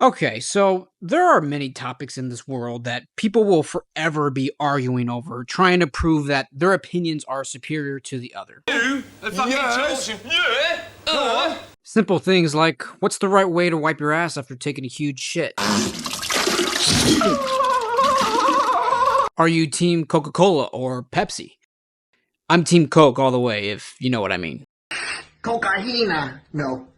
Okay, so there are many topics in this world that people will forever be arguing over, trying to prove that their opinions are superior to the other. You? Yes. Yeah. Simple things like, what's the right way to wipe your ass after taking a huge shit? Are you team Coca-Cola or Pepsi? I'm team Coke all the way, if you know what I mean. Cocaína. No.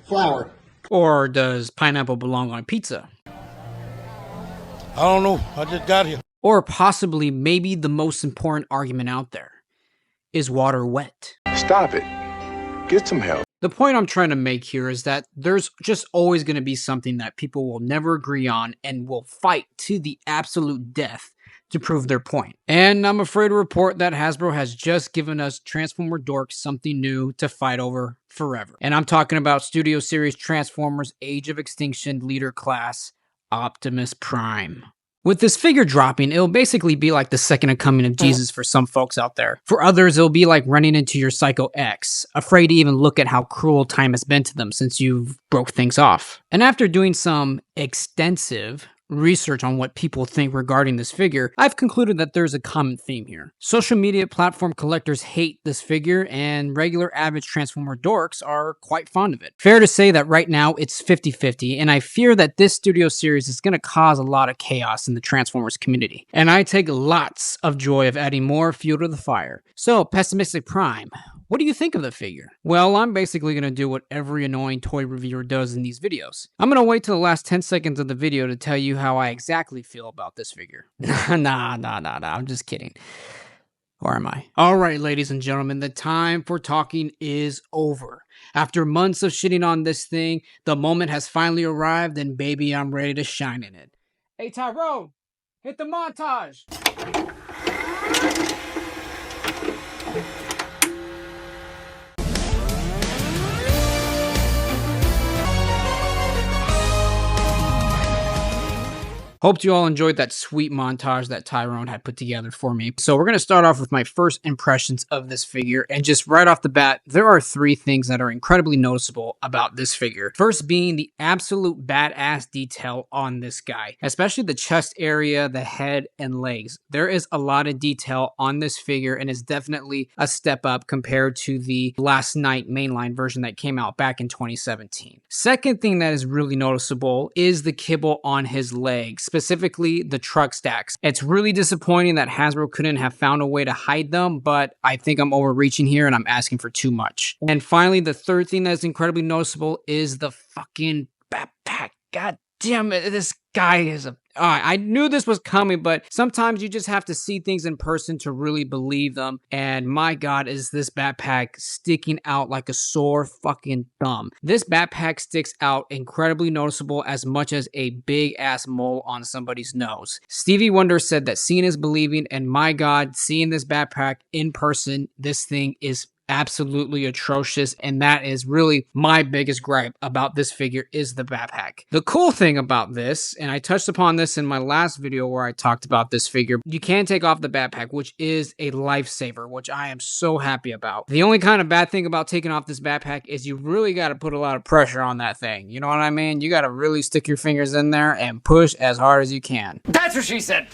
Flour. Or does pineapple belong on pizza? I don't know. I just got here. Or possibly maybe the most important argument out there. Is water wet? Stop it. Get some help. The point I'm trying to make here is that there's just always going to be something that people will never agree on and will fight to the absolute death to prove their point. And I'm afraid to report that Hasbro has just given us Transformer dorks something new to fight over forever. And I'm talking about Studio Series Transformers Age of Extinction Leader Class Optimus Prime. With this figure dropping, it'll basically be like the second coming of Jesus for some folks out there. For others, it'll be like running into your Psycho X, afraid to even look at how cruel time has been to them since you've broke things off. And after doing some extensive research on what people think regarding this figure, I've concluded that there's a common theme here. Social media platform collectors hate this figure, and regular average Transformer dorks are quite fond of it. Fair to say that right now it's 50-50, and I fear that this studio series is going to cause a lot of chaos in the Transformers community. And I take lots of joy of adding more fuel to the fire. So, Pessimistic Prime, what do you think of the figure? Well, I'm basically going to do what every annoying toy reviewer does in these videos. I'm going to wait till the last 10 seconds of the video to tell you how I exactly feel about this figure. Nah, I'm just kidding. Or am I? Alright, ladies and gentlemen, the time for talking is over. After months of shitting on this thing, the moment has finally arrived, and baby, I'm ready to shine in it. Hey, Tyrone, hit the montage! Hope you all enjoyed that sweet montage that Tyrone had put together for me. So we're going to start off with my first impressions of this figure. And just right off the bat, there are three things that are incredibly noticeable about this figure. First being the absolute badass detail on this guy, especially the chest area, the head, and legs. There is a lot of detail on this figure, and it's definitely a step up compared to the Last Night mainline version that came out back in 2017. Second thing that is really noticeable is the kibble on his legs, specifically the truck stacks. It's really disappointing that Hasbro couldn't have found a way to hide them, but I think I'm overreaching here and I'm asking for too much. And finally, the third thing that's incredibly noticeable is the fucking backpack. God damn it, this guy is a... I knew this was coming, but sometimes you just have to see things in person to really believe them. And my God, is this backpack sticking out like a sore fucking thumb. This backpack sticks out incredibly noticeable, as much as a big ass mole on somebody's nose. Stevie Wonder said that seeing is believing, and my God, seeing this backpack in person, this thing is absolutely atrocious, and that is really my biggest gripe about this figure is the backpack. The cool thing about this, and I touched upon this in my last video where I talked about this figure, you can take off the backpack, which is a lifesaver, which I am so happy about. The only kind of bad thing about taking off this backpack is you really got to put a lot of pressure on that thing. You know what I mean? You got to really stick your fingers in there and push as hard as you can. That's what she said.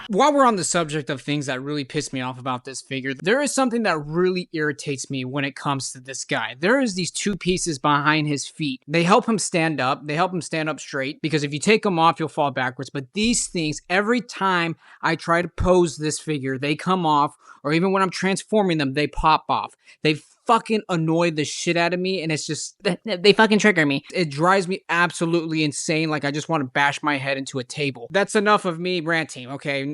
While we're on the subject of things that really piss me off about this figure, there is something that really irritates me when it comes to this guy. There is these two pieces behind his feet. They help him stand up. They help him stand up straight, because if you take them off, you'll fall backwards. But these things, every time I try to pose this figure, they come off, or even when I'm transforming them, they pop off. They fucking annoy the shit out of me, and it's just, they fucking trigger me. It drives me absolutely insane, like I just want to bash my head into a table. That's enough of me ranting, okay?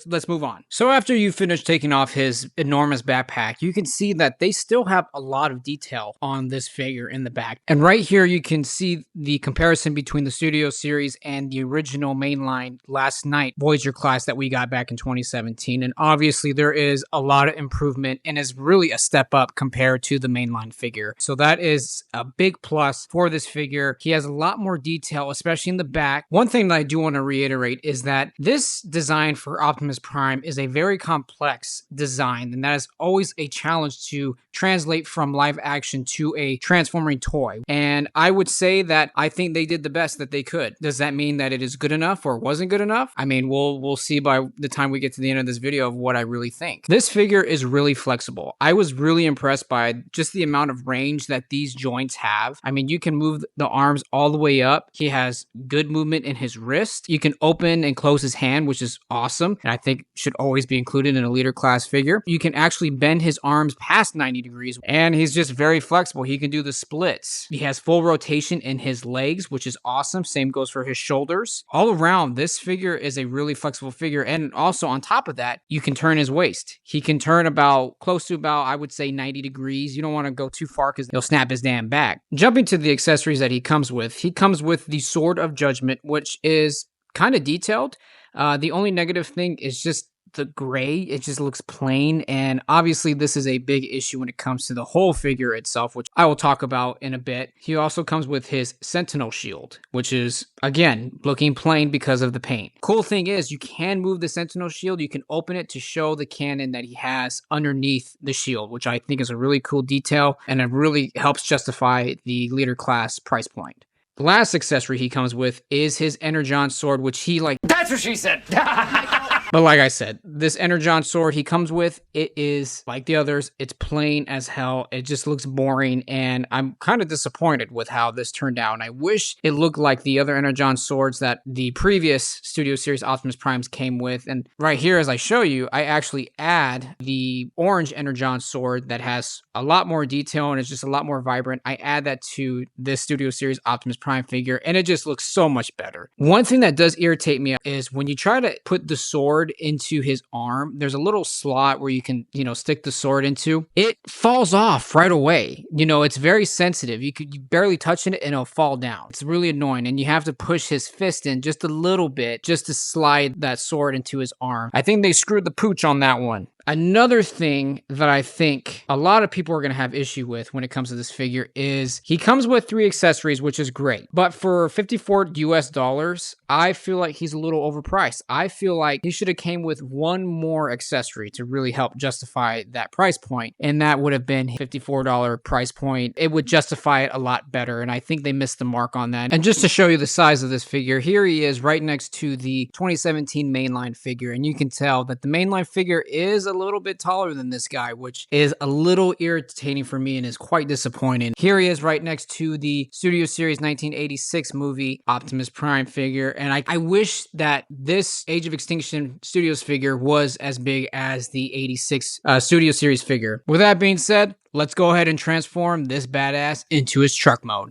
Let's move on. So after you finish taking off his enormous backpack, you can see that they still have a lot of detail on this figure in the back. And right here, you can see the comparison between the Studio Series and the original mainline Last Night Voyager class that we got back in 2017. And obviously, there is a lot of improvement, and is really a step up compared to the mainline figure. So that is a big plus for this figure. He has a lot more detail, especially in the back. One thing that I do want to reiterate is that this design for Optimus Prime is a very complex design, and that is always a challenge to translate from live action to a transforming toy. And I would say that I think they did the best that they could. Does that mean that it is good enough or wasn't good enough? I mean, we'll see by the time we get to the end of this video of what I really think. This figure is really flexible. I was really impressed by just the amount of range that these joints have. I mean, you can move the arms all the way up. He has good movement in his wrist. You can open and close his hand, which is awesome, and I think should always be included in a leader class figure. You can actually bend his arms past 90 degrees, and he's just very flexible. He can do the splits. He has full rotation in his legs, which is awesome. Same goes for his shoulders. All around, this figure is a really flexible figure, and also on top of that, you can turn his waist. He can turn close to about, I would say, 90 degrees. You don't want to go too far because he'll snap his damn back. Jumping to the accessories that he comes with the Sword of Judgment, which is kind of detailed. The only negative thing is just the gray. It just looks plain, and obviously this is a big issue when it comes to the whole figure itself, which I will talk about in a bit. He also comes with his Sentinel shield, which is, again, looking plain because of the paint. Cool thing is you can move the Sentinel shield. You can open it to show the cannon that he has underneath the shield, which I think is a really cool detail, and it really helps justify the leader class price point. The last accessory he comes with is his Energon sword, which he That's what she said! But like I said, this Energon sword he comes with, it is like the others. It's plain as hell. It just looks boring, and I'm kind of disappointed with how this turned out. And I wish it looked like the other Energon swords that the previous Studio Series Optimus Primes came with. And right here, as I show you, I actually add the orange Energon sword that has a lot more detail and is just a lot more vibrant. I add that to this Studio Series Optimus Prime figure, and it just looks so much better. One thing that does irritate me is when you try to put the sword into his arm, there's a little slot where you can, stick the sword into. It falls off right away. It's very sensitive. You barely touch it and it'll fall down. It's really annoying, and you have to push his fist in just a little bit just to slide that sword into his arm. I think they screwed the pooch on that one. Another thing that I think a lot of people are going to have issue with when it comes to this figure is he comes with 3 accessories, which is great. But for $54 US, I feel like he's a little overpriced. I feel like he should have came with 1 more accessory to really help justify that price point. And that would have been $54 price point. It would justify it a lot better. And I think they missed the mark on that. And just to show you the size of this figure, here he is right next to the 2017 mainline figure. And you can tell that the mainline figure is a little bit taller than this guy, which is a little irritating for me and is quite disappointing. Here he is right next to the Studio Series 1986 movie Optimus Prime figure, and I wish that this Age of Extinction Studios figure was as big as the 86 Studio Series figure. With that being said, let's go ahead and transform this badass into his truck mode.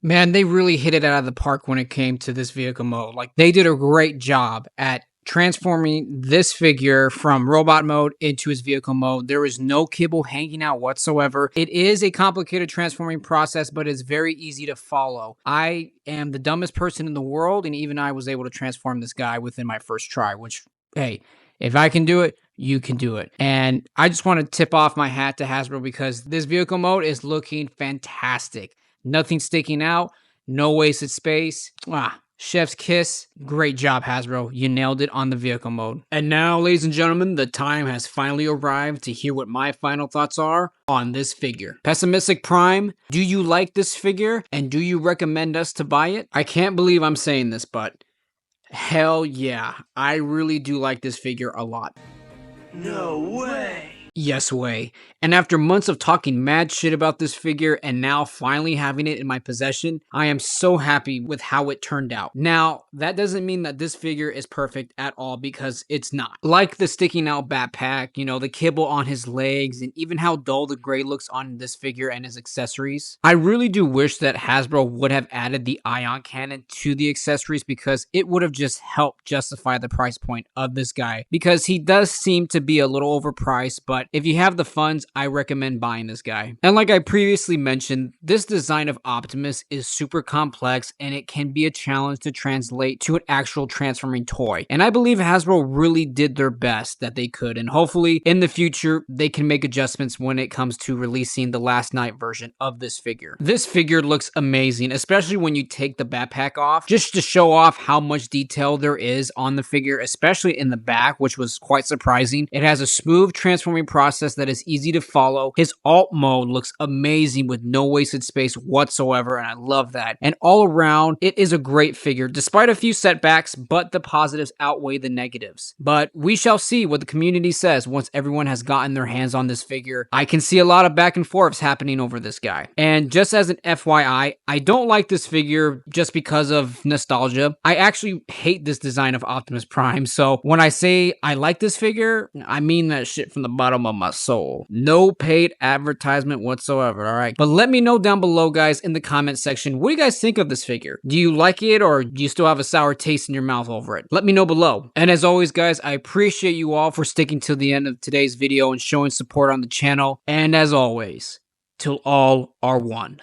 Man, they really hit it out of the park when it came to this vehicle mode. Like, they did a great job at transforming this figure from robot mode into his vehicle mode. There is no kibble hanging out whatsoever. It is a complicated transforming process, but it's very easy to follow. I am the dumbest person in the world, and even I was able to transform this guy within my first try, which, hey, if I can do it, you can do it. And I just want to tip off my hat to Hasbro because this vehicle mode is looking fantastic. Nothing sticking out, no wasted space. Chef's kiss. Great job, Hasbro. You nailed it on the vehicle mode. And now, ladies and gentlemen, the time has finally arrived to hear what my final thoughts are on this figure. Pessimistic Prime, do you like this figure? And do you recommend us to buy it? I can't believe I'm saying this, but hell yeah. I really do like this figure a lot. No way. Yes way. And after months of talking mad shit about this figure and now finally having it in my possession, I am so happy with how it turned out. Now, that doesn't mean that this figure is perfect at all because it's not. Like the sticking out backpack, you know, the kibble on his legs, and even how dull the gray looks on this figure and his accessories. I really do wish that Hasbro would have added the ion cannon to the accessories because it would have just helped justify the price point of this guy because he does seem to be a little overpriced, but if you have the funds, I recommend buying this guy. And like I previously mentioned, this design of Optimus is super complex and it can be a challenge to translate to an actual transforming toy. And I believe Hasbro really did their best that they could, and hopefully in the future they can make adjustments when it comes to releasing the last night version of this figure. This figure looks amazing, especially when you take the backpack off, just to show off how much detail there is on the figure, especially in the back, which was quite surprising. It has a smooth transforming process that is easy to follow. His alt mode looks amazing with no wasted space whatsoever, and I love that. And all around, it is a great figure, despite a few setbacks, but the positives outweigh the negatives. But we shall see what the community says once everyone has gotten their hands on this figure. I can see a lot of back and forths happening over this guy. And just as an FYI, I don't like this figure just because of nostalgia. I actually hate this design of Optimus Prime, so when I say I like this figure, I mean that shit from the bottom of my soul. No paid advertisement whatsoever, alright? But let me know down below, guys, in the comment section, what do you guys think of this figure? Do you like it, or do you still have a sour taste in your mouth over it? Let me know below. And as always, guys, I appreciate you all for sticking till the end of today's video and showing support on the channel. And as always, till all are one.